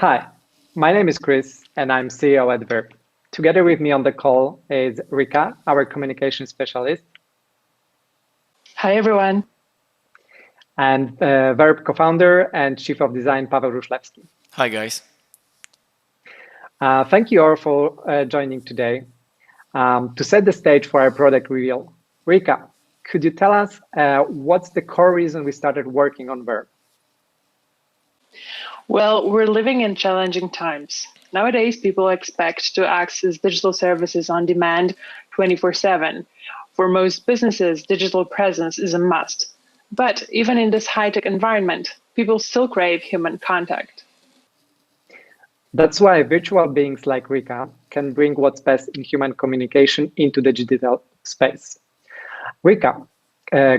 Hi, my name is Chris and I'm CEO at Virbe. Together with me on the call is Rika, our communication specialist, Hi, everyone. and Virbe co-founder and chief of design, Paweł Ruszlewski. Hi, guys. Thank you all for joining today. To set the stage for our product reveal, Rika, could you tell us what's the core reason we started working on Virbe? Well, we're living in challenging times. Nowadays, people expect to access digital services on demand 24/7. For most businesses, digital presence is a must. But even in this high-tech environment, people still crave human contact. That's why virtual beings like Rika can bring what's best in human communication into the digital space. Rika,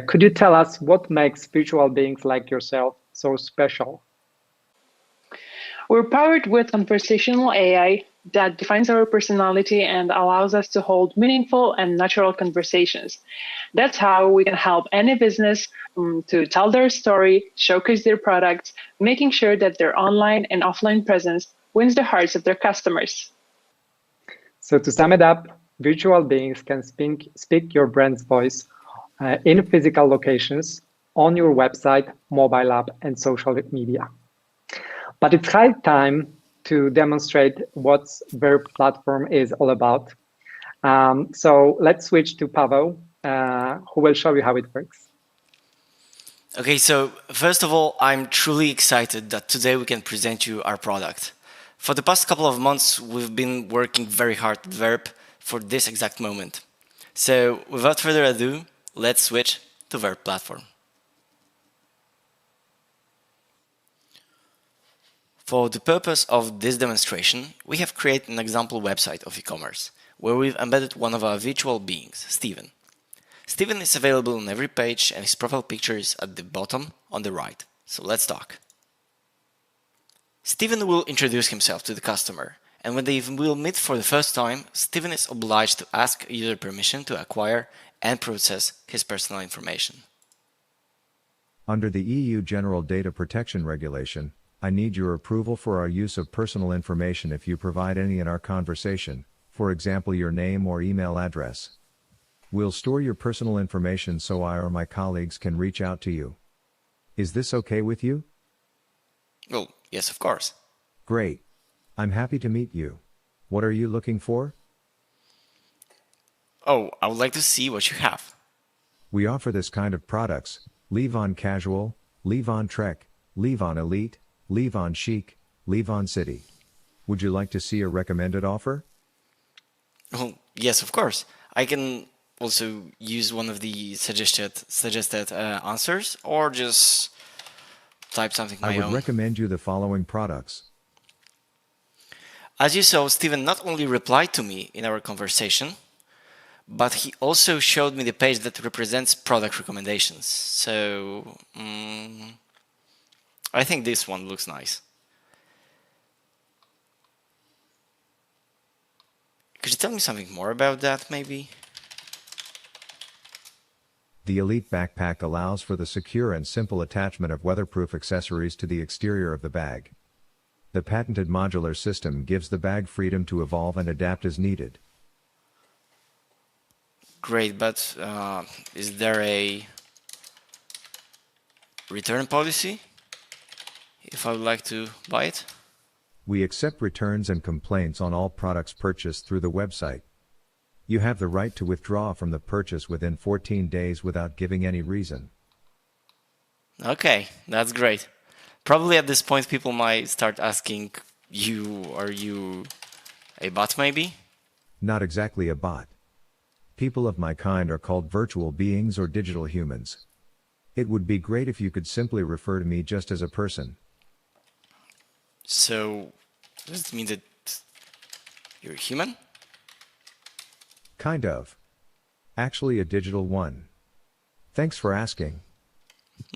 could you tell us what makes virtual beings like yourself so special? We're powered with conversational AI that defines our personality and allows us to hold meaningful and natural conversations. That's how we can help any business to tell their story, showcase their products, making sure that their online and offline presence wins the hearts of their customers. So to sum it up, virtual beings can speak your brand's voice in physical locations, on your website, mobile app, and social media. But it's high time to demonstrate what Virbe platform is all about. So let's switch to Paweł, who will show you how it works. Okay, so first of all, I'm truly excited that today we can present you our product. For the past couple of months, we've been working very hard at Virbe for this exact moment. So without further ado, let's switch to Virbe platform. For the purpose of this demonstration, we have created an example website of e-commerce, where we've embedded one of our virtual beings, Steven. Steven is available on every page and his profile picture is at the bottom on the right. So let's talk. Steven will introduce himself to the customer, and when they will meet for the first time, Steven is obliged to ask user permission to acquire and process his personal information. Under the EU General Data Protection Regulation, I need your approval for our use of personal information if you provide any in our conversation, for example your name or email address. We'll store your personal information so I or my colleagues can reach out to you. Is this okay with you? Well, yes, of course. Great. I'm happy to meet you. What are you looking for? Oh, I would like to see what you have. We offer this kind of products: Leave on Casual, Leave on Trek, Leave on Elite, Leave on Chic, Leave on City. Would you like to see a recommended offer? Oh, yes, of course. I can also use one of the suggested answers, or just type something my own. I would recommend you the following products. As you saw, Steven not only replied to me in our conversation, but he also showed me the page that represents product recommendations. So I think this one looks nice. Could you tell me something more about that, maybe? The Elite Backpack allows for the secure and simple attachment of weatherproof accessories to the exterior of the bag. The patented modular system gives the bag freedom to evolve and adapt as needed. Great, but is there a return policy if I would like to buy it? We accept returns and complaints on all products purchased through the website. You have the right to withdraw from the purchase within 14 days without giving any reason. Okay, that's great. Probably at this point people might start asking you, are you a bot maybe? Not exactly a bot. People of my kind are called virtual beings or digital humans. It would be great if you could simply refer to me just as a person. So, does it mean that you're human? Kind of. Actually a digital one. Thanks for asking.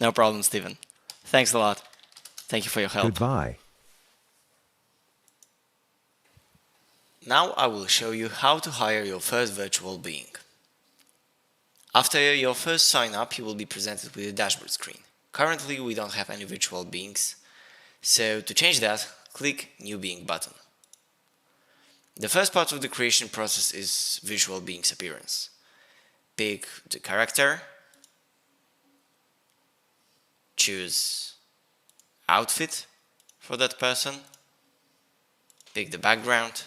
No problem, Steven. Thanks a lot. Thank you for your help. Goodbye. Now I will show you how to hire your first virtual being. After your first sign up, you will be presented with a dashboard screen. Currently, we don't have any virtual beings. So to change that, click New Being button. The first part of the creation process is visual being's appearance. Pick the character, choose outfit for that person, pick the background,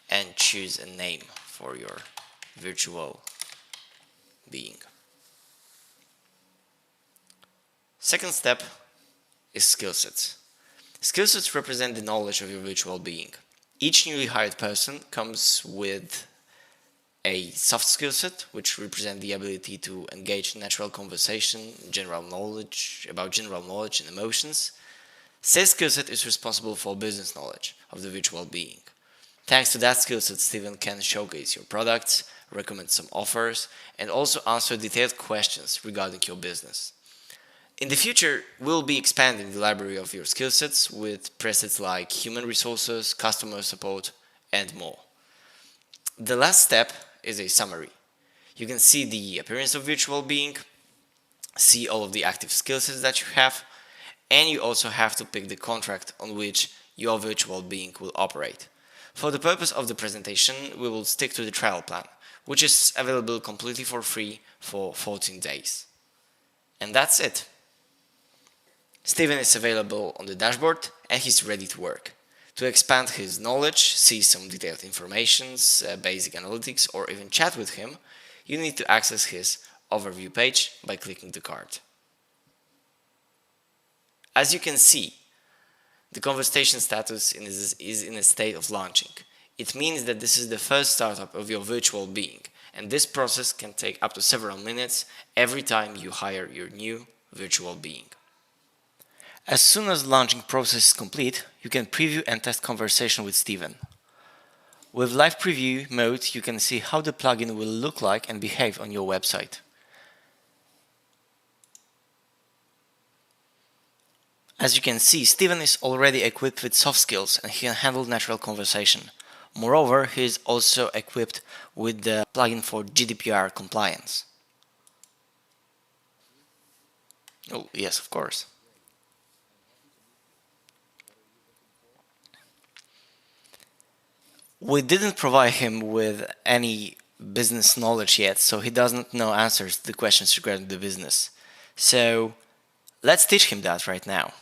and choose a name for your virtual being. Second step is skill sets. Skill sets represent the knowledge of your virtual being. Each newly hired person comes with a soft skill set, which represents the ability to engage in natural conversation, general knowledge and emotions. Sales skill set is responsible for business knowledge of the virtual being. Thanks to that skill set, Steven can showcase your products, recommend some offers, and also answer detailed questions regarding your business. In the future, we'll be expanding the library of your skill sets with presets like human resources, customer support, and more. The last step is a summary. You can see the appearance of virtual being, see all of the active skill sets that you have, and you also have to pick the contract on which your virtual being will operate. For the purpose of the presentation, we will stick to the trial plan, which is available completely for free for 14 days. And that's it. Steven is available on the dashboard and he's ready to work. To expand his knowledge, see some detailed information, basic analytics, or even chat with him, you need to access his overview page by clicking the card. As you can see, the conversation status is in a state of launching. It means that this is the first startup of your virtual being, and this process can take up to several minutes every time you hire your new virtual being. As soon as the launching process is complete, you can preview and test conversation with Steven. With live preview mode, you can see how the plugin will look like and behave on your website. As you can see, Steven is already equipped with soft skills and he can handle natural conversation. Moreover, he is also equipped with the plugin for GDPR compliance. Oh, yes, of course. We didn't provide him with any business knowledge yet, so he doesn't know answers to the questions regarding the business. So let's teach him that right now.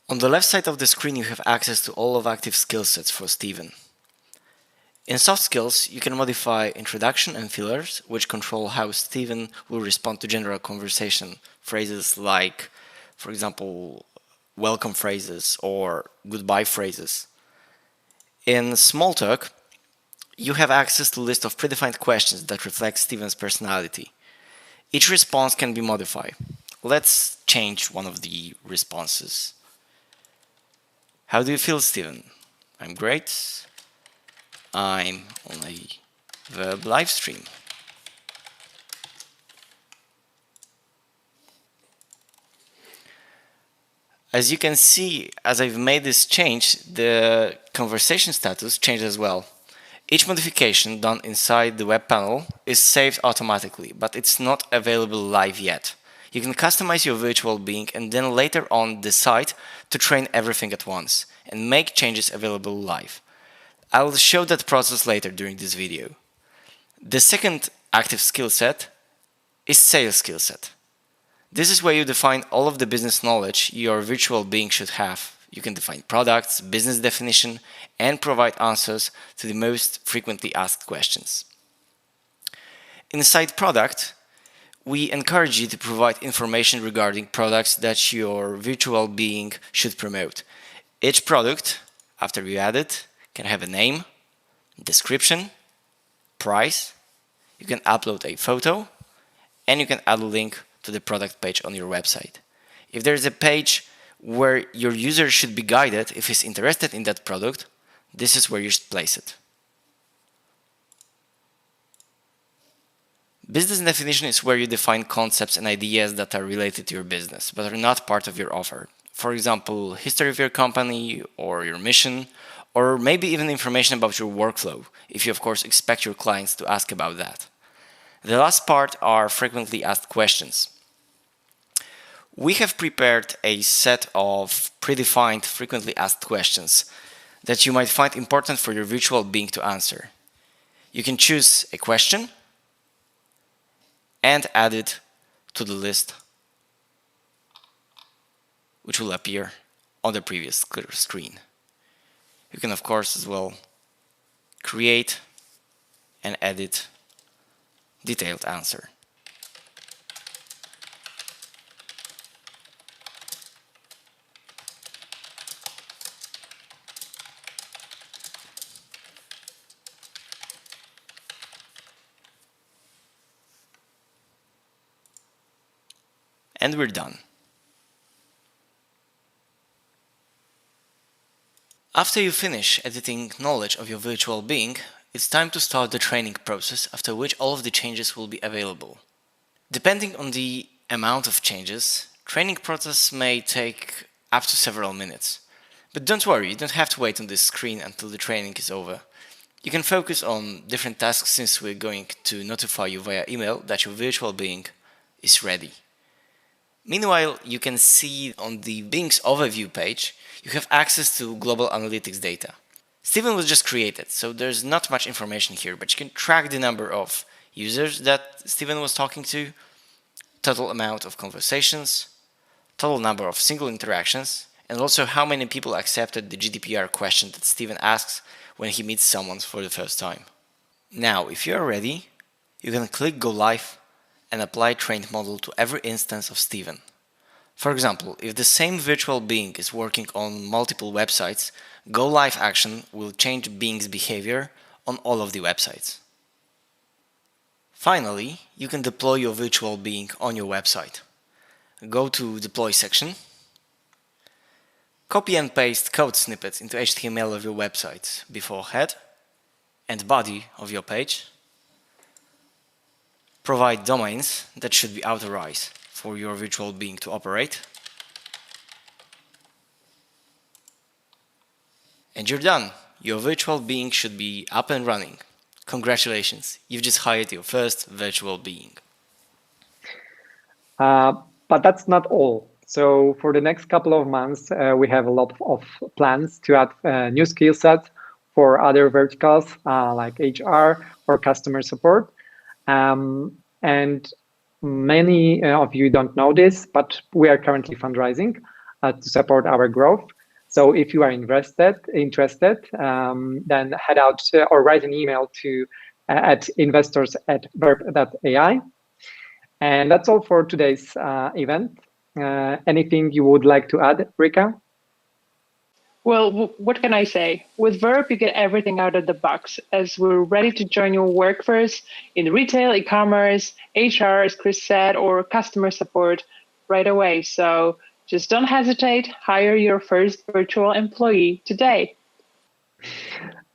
On the left side of the screen, you have access to all of active skill sets for Steven. In soft skills, you can modify introduction and fillers, which control how Steven will respond to general conversation. Phrases like, for example, welcome phrases or goodbye phrases. In small talk, you have access to a list of predefined questions that reflect Steven's personality. Each response can be modified. Let's change one of the responses. How do you feel, Steven? I'm great. I'm on a Virbe live stream. As you can see, as I've made this change, the conversation status changed as well. Each modification done inside the web panel is saved automatically, but it's not available live yet. You can customize your virtual being and then later on decide to train everything at once and make changes available live. I will show that process later during this video. The second active skill set is sales skill set. This is where you define all of the business knowledge your virtual being should have. You can define products, business definition, and provide answers to the most frequently asked questions. Inside product, we encourage you to provide information regarding products that your virtual being should promote. Each product, after you add it, can have a name, description, price. You can upload a photo, and you can add a link to the product page on your website. If there is a page where your user should be guided if he's interested in that product, this is where you should place it. Business definition is where you define concepts and ideas that are related to your business, but are not part of your offer. For example, history of your company or your mission, or maybe even information about your workflow, if you of course expect your clients to ask about that. The last part are frequently asked questions. We have prepared a set of predefined frequently asked questions that you might find important for your virtual being to answer. You can choose a question and add it to the list, which will appear on the previous clear screen. You can, of course, as well create and edit detailed answer. And we're done. After you finish editing knowledge of your virtual being, it's time to start the training process, after which all of the changes will be available. Depending on the amount of changes, training process may take up to several minutes. But don't worry, you don't have to wait on this screen until the training is over. You can focus on different tasks since we're going to notify you via email that your virtual being is ready. Meanwhile, you can see on the Being's overview page, you have access to global analytics data. Steven was just created, so there's not much information here, but you can track the number of users that Steven was talking to, total amount of conversations, total number of single interactions, and also how many people accepted the GDPR question that Steven asks when he meets someone for the first time. Now, if you are ready, you can click Go Live and apply trained model to every instance of Steven. For example, if the same virtual being is working on multiple websites, Go Live action will change being's behavior on all of the websites. Finally, you can deploy your virtual being on your website. Go to Deploy section, copy and paste code snippets into HTML of your website before head and body of your page. Provide domains that should be authorized for your virtual being to operate. And you're done. Your virtual being should be up and running. Congratulations, you've just hired your first virtual being. But that's not all. So for the next couple of months, we have a lot of plans to add new skill sets for other verticals like HR or customer support. And many of you don't know this, but we are currently fundraising to support our growth. So if you are interested, then head out or write an email to at investors@virbe.ai. And that's all for today's event. Anything you would like to add, Rika? Well, what can I say? With Virbe, you get everything out of the box, as we're ready to join your workforce in retail, e-commerce, HR, as Chris said, or customer support right away. So just don't hesitate. Hire your first virtual employee today.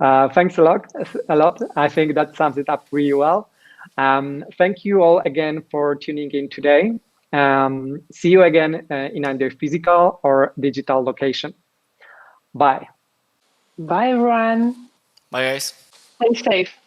Thanks a lot. I think that sums it up really well. Thank you all again for tuning in today. See you again in either physical or digital location. Bye. Bye, everyone. Bye, guys. Stay safe.